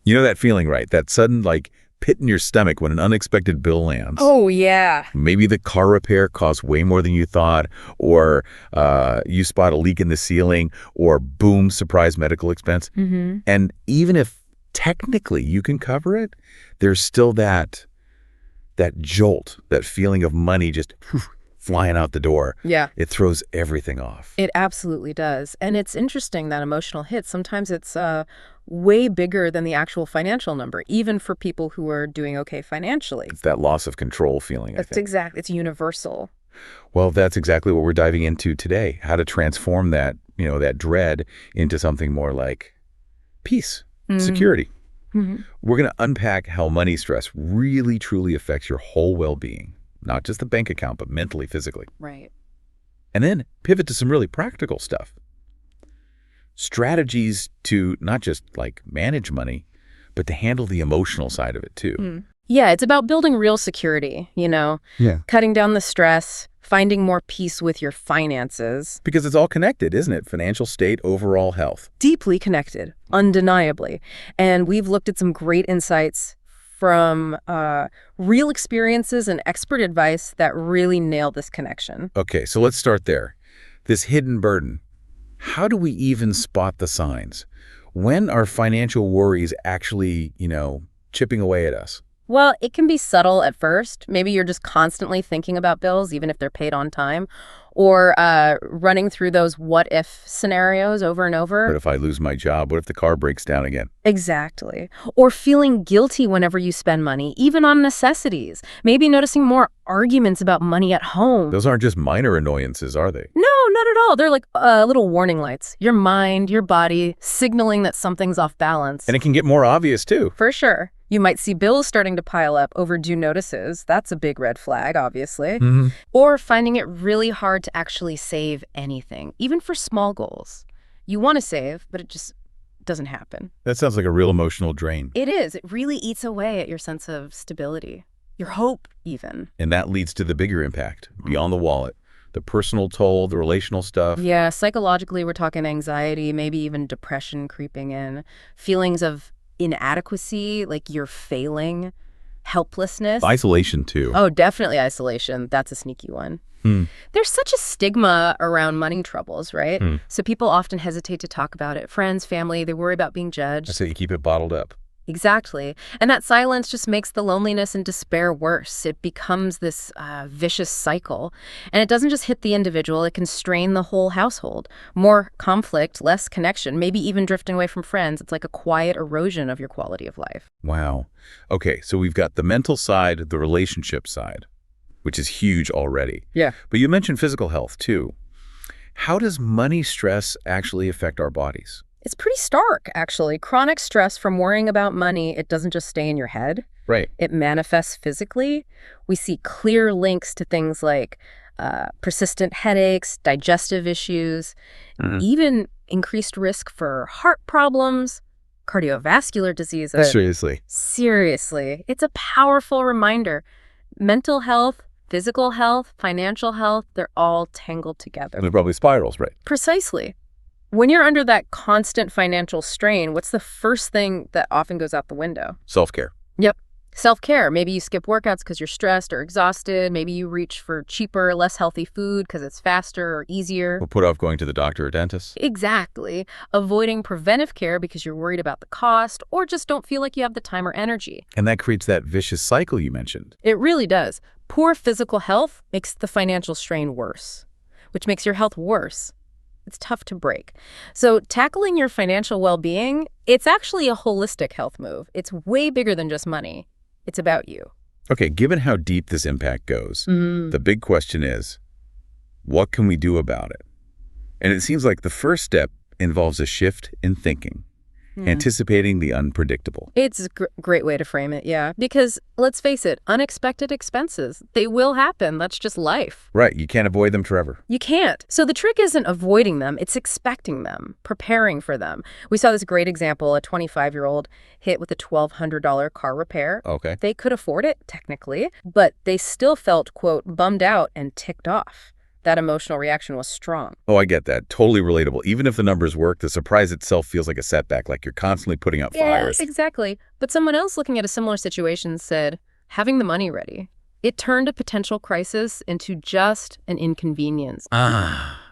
You know that feeling, right? That sudden, pit in your stomach when an unexpected bill lands. Oh, yeah. Maybe the car repair costs way more than you thought, or you spot a leak in the ceiling, or boom, surprise medical expense. And even if technically you can cover it, there's still that jolt, that feeling of money just flying out the door. Yeah. It throws everything off. It absolutely does. And it's interesting, that emotional hit. Sometimes it's way bigger than the actual financial number, even for people who are doing okay financially. It's that loss of control feeling, I think. It's universal. Well, that's exactly what we're diving into today, how to transform that, that dread into something more like peace, security. We're going to unpack how money stress really, truly affects your whole well-being, not just the bank account, but mentally, physically. Right. And then pivot to some really practical stuff. Strategies to not just manage money, but to handle the emotional side of it too. Yeah, it's about building real security, cutting down the stress, finding more peace with your finances. Because it's all connected, isn't it? Financial state, overall health. Deeply connected, undeniably. And we've looked at some great insights from real experiences and expert advice that really nail this connection. Okay, so let's start there. This hidden burden. How do we even spot the signs? When are financial worries actually, chipping away at us? Well, it can be subtle at first. Maybe you're just constantly thinking about bills, even if they're paid on time, or running through those what-if scenarios over and over. What if I lose my job? What if the car breaks down again? Exactly. Or feeling guilty whenever you spend money, even on necessities. Maybe noticing more arguments about money at home. Those aren't just minor annoyances, are they? No, not at all. They're like little warning lights. Your mind, your body, signaling that something's off balance. And it can get more obvious, too. For sure. You might see bills starting to pile up, overdue notices. That's a big red flag, obviously. Or finding it really hard to actually save anything, even for small goals. You want to save, but it just doesn't happen. That sounds like a real emotional drain. It is. It really eats away at your sense of stability, your hope, even. And that leads to the bigger impact, beyond the wallet. The personal toll, the relational stuff. Yeah, psychologically, we're talking anxiety, maybe even depression creeping in, feelings of inadequacy, like you're failing, helplessness. Isolation, too. Oh, definitely isolation. That's a sneaky one. There's such a stigma around money troubles, right? So people often hesitate to talk about it. Friends, family, they worry about being judged. So you keep it bottled up. Exactly. And that silence just makes the loneliness and despair worse. It becomes this vicious cycle. And it doesn't just hit the individual, it can strain the whole household. More conflict, less connection, maybe even drifting away from friends. It's like a quiet erosion of your quality of life. Wow. Okay, so we've got the mental side, the relationship side, which is huge already. Yeah. But you mentioned physical health, too. How does money stress actually affect our bodies? It's pretty stark, actually. Chronic stress from worrying about money, it doesn't just stay in your head. Right. It manifests physically. We see clear links to things like persistent headaches, digestive issues, even increased risk for heart problems, cardiovascular diseases. Seriously. Seriously. It's a powerful reminder. Mental health, physical health, financial health, they're all tangled together. And it probably spirals, right? Precisely. When you're under that constant financial strain, what's the first thing that often goes out the window? Self-care. Yep. Self-care. Maybe you skip workouts because you're stressed or exhausted. Maybe you reach for cheaper, less healthy food because it's faster or easier. Or put off going to the doctor or dentist. Exactly. Avoiding preventive care because you're worried about the cost or just don't feel like you have the time or energy. And that creates that vicious cycle you mentioned. It really does. Poor physical health makes the financial strain worse, which makes your health worse. It's tough to break. So tackling your financial well-being, it's actually a holistic health move. It's way bigger than just money. It's about you. Okay, given how deep this impact goes, the big question is, what can we do about it? And it seems like the first step involves a shift in thinking, anticipating the unpredictable. It's a great way to frame it, yeah. Because let's face it, unexpected expenses, they will happen. That's just life. Right, you can't avoid them forever. You can't. So the trick isn't avoiding them, it's expecting them, preparing for them. We saw this great example, a 25-year-old hit with a $1,200 car repair. Okay. They could afford it, technically, but they still felt, quote, bummed out and ticked off. that emotional reaction was strong. Oh, I get that. Totally relatable. Even if the numbers work, the surprise itself feels like a setback, like you're constantly putting out fires. Exactly. But someone else looking at a similar situation said, having the money ready, it turned a potential crisis into just an inconvenience.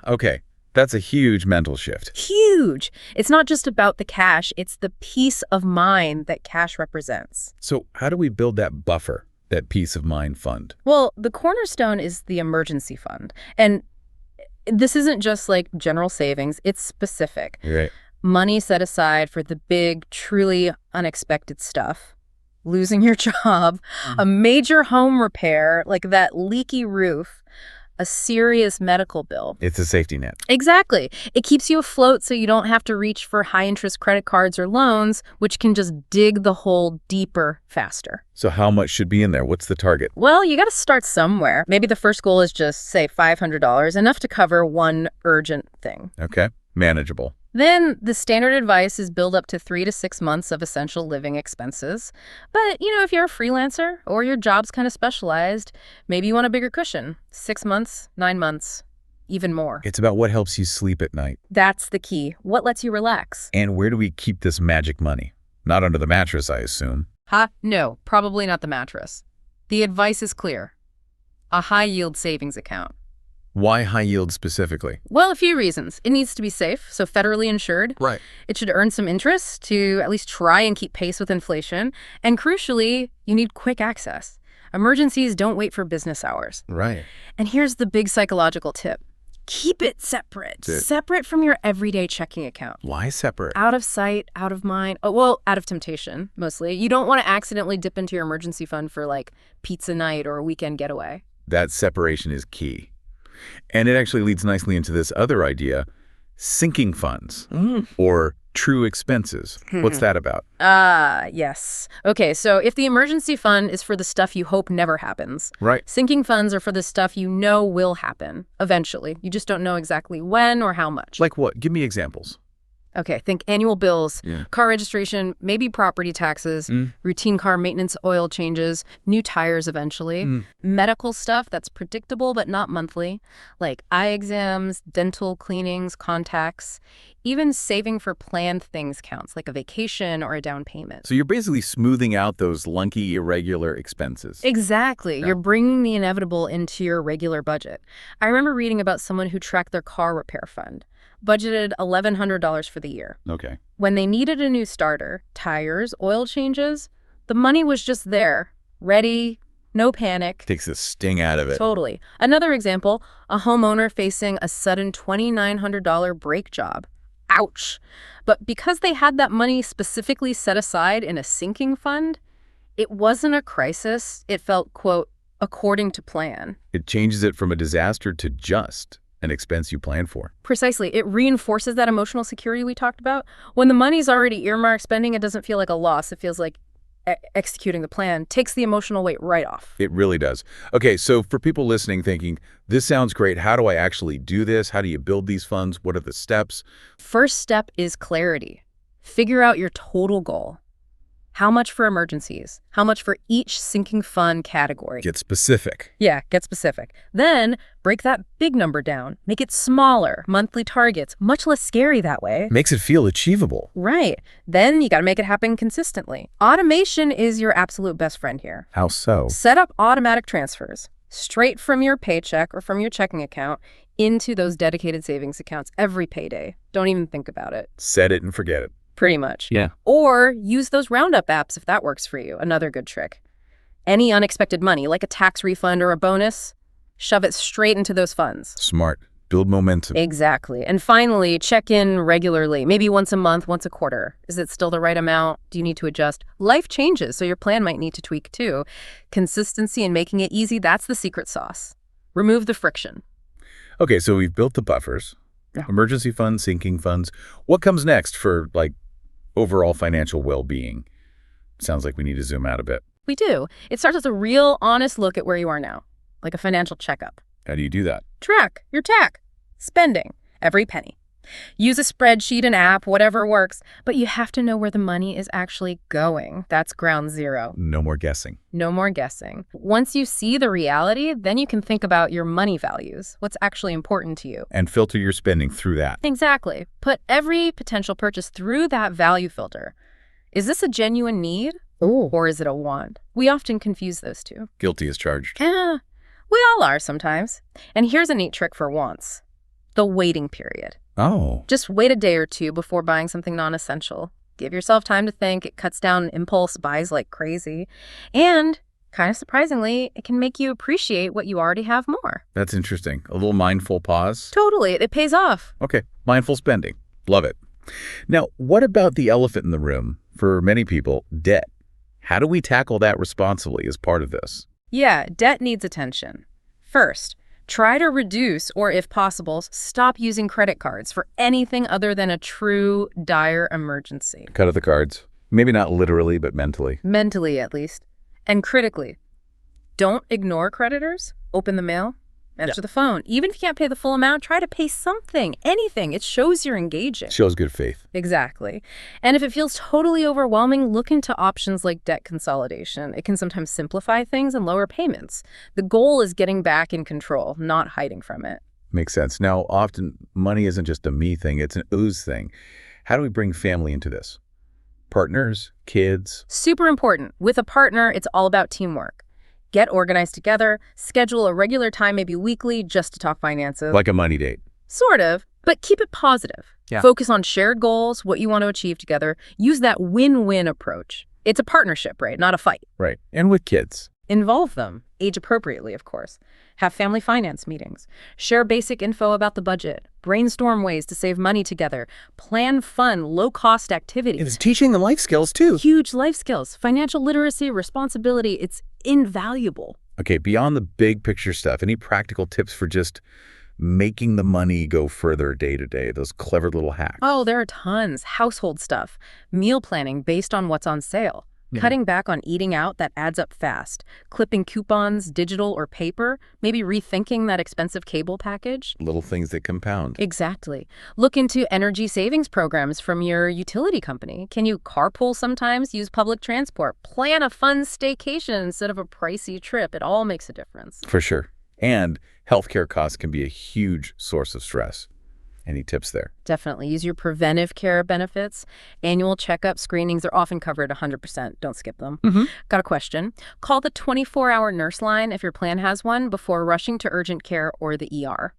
Okay. That's a huge mental shift. Huge. It's not just about the cash, it's the peace of mind that cash represents. So how do we build that buffer, that peace of mind fund? Well, the cornerstone is the emergency fund. And this isn't just like general savings, it's specific. Right. Money set aside for the big, truly unexpected stuff. Losing your job, a major home repair, like that leaky roof, a serious medical bill. It's a safety net. Exactly. It keeps you afloat so you don't have to reach for high-interest credit cards or loans, which can just dig the hole deeper faster. So how much should be in there? What's the target? Well, you got to start somewhere. Maybe the first goal is just, say, $500, enough to cover one urgent thing. Okay. Manageable. Then the standard advice is build up to 3 to 6 months of essential living expenses. But, if you're a freelancer or your job's kind of specialized, maybe you want a bigger cushion. 6 months, 9 months, even more. It's about what helps you sleep at night. That's the key. What lets you relax? And where do we keep this magic money? Not under the mattress, I assume. No, probably not the mattress. The advice is clear. A high-yield savings account. Why high yield specifically? Well, a few reasons. It needs to be safe, so federally insured. Right. It should earn some interest to at least try and keep pace with inflation. And crucially, you need quick access. Emergencies don't wait for business hours. Right. And here's the big psychological tip. Keep it separate. Separate from your everyday checking account. Why separate? Out of sight, out of mind. Oh, well, out of temptation, mostly. You don't want to accidentally dip into your emergency fund for, like, pizza night or a weekend getaway. That separation is key. And it actually leads nicely into this other idea, sinking funds or true expenses. What's that about? Yes. Okay, so if the emergency fund is for the stuff you hope never happens, Right. sinking funds are for the stuff you know will happen eventually. You just don't know exactly when or how much. Like what? Give me examples. Okay, think annual bills, Yeah. car registration, maybe property taxes, routine car maintenance, oil changes, new tires eventually, medical stuff that's predictable but not monthly, like eye exams, dental cleanings, contacts. Even saving for planned things counts, like a vacation or a down payment. So you're basically smoothing out those lunky, irregular expenses. Exactly. Yeah. You're bringing the inevitable into your regular budget. I remember reading about someone who tracked their car repair fund, budgeted $1,100 for the year. Okay. When they needed a new starter, tires, oil changes, the money was just there, ready, no panic. Takes the sting out of it. Totally. Another example, a homeowner facing a sudden $2,900 brake job. Ouch. But because they had that money specifically set aside in a sinking fund, it wasn't a crisis. It felt, quote, according to plan. It changes it from a disaster to just an expense you planned for. Precisely. It reinforces that emotional security we talked about. When the money's already earmarked spending, it doesn't feel like a loss. It feels like executing the plan takes the emotional weight right off. It really does. Okay, so for people listening thinking, this sounds great, how do I actually do this? How do you build these funds? What are the steps? First step is clarity. Figure out your total goal. How much for emergencies? How much for each sinking fund category? Get specific. Yeah, get specific. Then break that big number down. Make it smaller, monthly targets, much less scary that way. Makes it feel achievable. Right. Then you got to make it happen consistently. Automation is your absolute best friend here. How so? Set up automatic transfers straight from your paycheck or from your checking account into those dedicated savings accounts every payday. Don't even think about it. Set it and forget it. Pretty much. Yeah. Or use those roundup apps if that works for you. Another good trick. Any unexpected money, like a tax refund or a bonus, shove it straight into those funds. Smart. Build momentum. Exactly. And finally, check in regularly, maybe once a month, once a quarter. Is it still the right amount? Do you need to adjust? Life changes, so your plan might need to tweak too. Consistency and making it easy, that's the secret sauce. Remove the friction. Okay, so we've built the buffers. Yeah. Emergency funds, sinking funds. What comes next for, overall financial well-being? Sounds like we need to zoom out a bit. We do. It starts with a real, honest look at where you are now, like a financial checkup. How do you do that? Track your spending, every penny. Use a spreadsheet, an app, whatever works, but you have to know where the money is actually going. That's ground zero. No more guessing. No more guessing. Once you see the reality, then you can think about your money values, what's actually important to you. And filter your spending through that. Exactly. Put every potential purchase through that value filter. Is this a genuine need? Oh. Or is it a want? We often confuse those two. Guilty as charged. We all are sometimes. And here's a neat trick for wants. The waiting period. Oh. Just wait a day or two before buying something non-essential. Give yourself time to think. It cuts down impulse buys like crazy. And, kind of surprisingly, it can make you appreciate what you already have more. That's interesting. A little mindful pause. Totally. It pays off. Okay. Mindful spending. Love it. Now, what about the elephant in the room? For many people, debt. How do we tackle that responsibly as part of this? Yeah, debt needs attention. First, try to reduce, or if possible, stop using credit cards for anything other than a true dire emergency. Cut of the cards. Maybe not literally, but mentally. Mentally, at least. And critically, don't ignore creditors. Open the mail. Answer the phone. Even if you can't pay the full amount, try to pay something, anything. It shows you're engaging. Shows good faith. Exactly. And if it feels totally overwhelming, look into options like debt consolidation. It can sometimes simplify things and lower payments. The goal is getting back in control, not hiding from it. Makes sense. Now, often money isn't just a me thing, it's an ooze thing. How do we bring family into this? Partners, kids? Super important. With a partner, it's all about teamwork. Get organized together, schedule a regular time, maybe weekly, just to talk finances. Like a money date. Sort of, but keep it positive. Yeah. Focus on shared goals, what you want to achieve together. Use that win-win approach. It's a partnership, right? Not a fight. Right. And with kids. Involve them, age appropriately, of course. Have family finance meetings. Share basic info about the budget. Brainstorm ways to save money together. Plan fun, low-cost activities. It's teaching them life skills, too. Huge life skills. Financial literacy, responsibility, it's invaluable. Okay, beyond the big picture stuff, any practical tips for just making the money go further day to day, those clever little hacks? Oh, there are tons. Household stuff. Meal planning based on what's on sale. Cutting back on eating out that adds up fast. Clipping coupons, digital or paper. Maybe rethinking that expensive cable package. Little things that compound. Exactly. Look into energy savings programs from your utility company. Can you carpool sometimes? Use public transport. Plan a fun staycation instead of a pricey trip. It all makes a difference. For sure. And healthcare costs can be a huge source of stress. Any tips there? Definitely. Use your preventive care benefits. Annual checkup screenings are often covered 100%. Don't skip them. Got a question. Call the 24-hour nurse line if your plan has one before rushing to urgent care or the ER.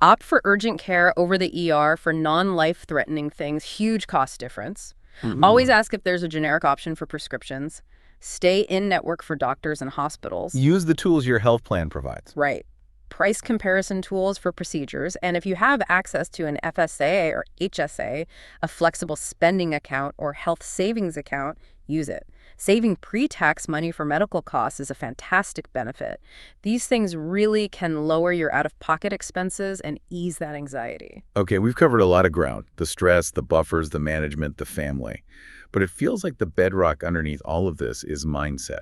Opt for urgent care over the ER for non-life-threatening things. Huge cost difference. Always ask if there's a generic option for prescriptions. Stay in-network for doctors and hospitals. Use the tools your health plan provides. Right. Price comparison tools for procedures, and if you have access to an FSA or HSA, a flexible spending account or health savings account, use it. Saving pre-tax money for medical costs is a fantastic benefit. These things really can lower your out-of-pocket expenses and ease that anxiety. Okay, we've covered a lot of ground. The stress, the buffers, the management, the family. But it feels like the bedrock underneath all of this is mindset.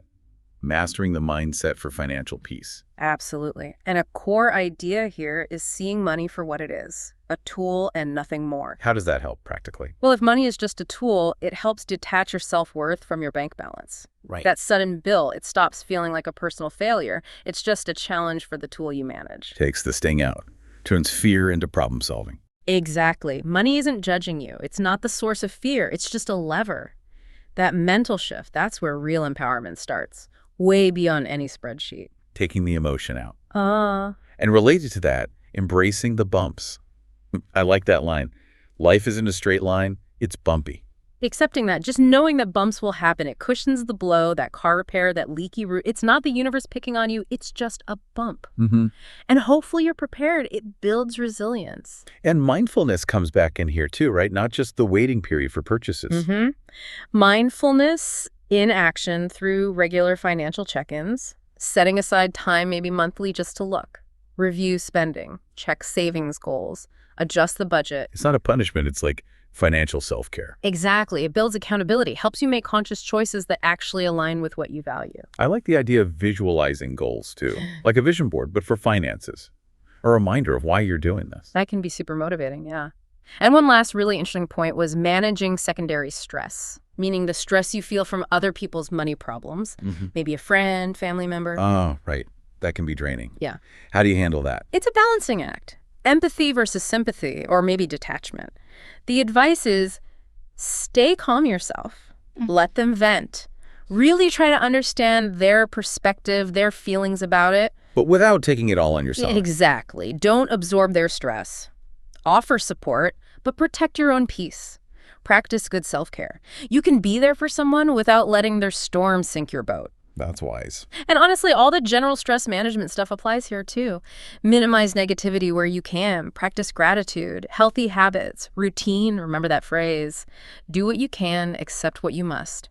Mastering the mindset for financial peace. Absolutely. And a core idea here is seeing money for what it is, a tool and nothing more. How does that help practically? Well, if money is just a tool, it helps detach your self-worth from your bank balance. Right. That sudden bill, it stops feeling like a personal failure. It's just a challenge for the tool you manage. Takes the sting out. Turns fear into problem solving. Exactly. Money isn't judging you. It's not the source of fear. It's just a lever. That mental shift, that's where real empowerment starts. Way beyond any spreadsheet. Taking the emotion out. Uh, And related to that, embracing the bumps. I like that line. Life isn't a straight line, it's bumpy. Accepting that, just knowing that bumps will happen, it cushions the blow, that car repair, that leaky roof. It's not the universe picking on you, it's just a bump. And hopefully you're prepared. It builds resilience. And mindfulness comes back in here too, right? Not just the waiting period for purchases. Mindfulness in action through regular financial check-ins, setting aside time, maybe monthly, just to look, review spending, check savings goals, adjust the budget. It's not a punishment, it's like financial self-care. Exactly. It builds accountability, helps you make conscious choices that actually align with what you value. I like the idea of visualizing goals too, like a vision board, but for finances. A reminder of why you're doing this. That can be super motivating, yeah. And one last really interesting point was managing secondary stress, meaning the stress you feel from other people's money problems, maybe a friend, family member. Oh, right. That can be draining. Yeah. How do you handle that? It's a balancing act. Empathy versus sympathy, or maybe detachment. The advice is stay calm yourself. Let them vent. Really try to understand their perspective, their feelings about it. But without taking it all on yourself. Exactly. Don't absorb their stress. Offer support, but protect your own peace. Practice good self-care. You can be there for someone without letting their storm sink your boat. That's wise. And honestly, all the general stress management stuff applies here too. Minimize negativity where you can. Practice gratitude, healthy habits, routine, remember that phrase. Do what you can, accept what you must.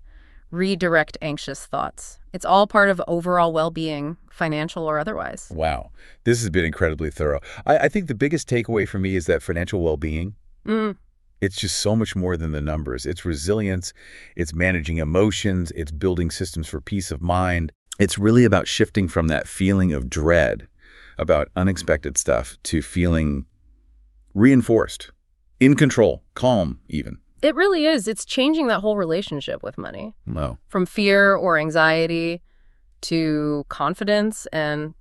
Redirect anxious thoughts. It's all part of overall well-being, financial or otherwise. Wow. This has been incredibly thorough. I think the biggest takeaway for me is that financial well-being, it's just so much more than the numbers. It's resilience, it's managing emotions, it's building systems for peace of mind. It's really about shifting from that feeling of dread about unexpected stuff to feeling reinforced, in control, calm even. It really is. It's changing that whole relationship with money. No. From fear or anxiety to confidence and,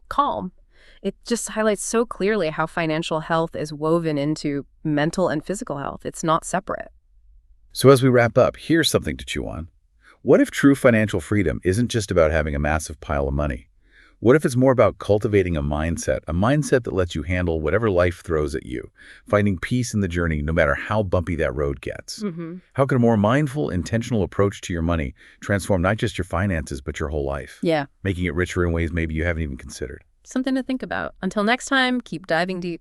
calm. It just highlights so clearly how financial health is woven into mental and physical health. It's not separate. So as we wrap up, here's something to chew on. What if true financial freedom isn't just about having a massive pile of money? What if it's more about cultivating a mindset that lets you handle whatever life throws at you, finding peace in the journey no matter how bumpy that road gets? How can a more mindful, intentional approach to your money transform not just your finances, but your whole life? Yeah. Making it richer in ways maybe you haven't even considered. Something to think about. Until next time, keep diving deep.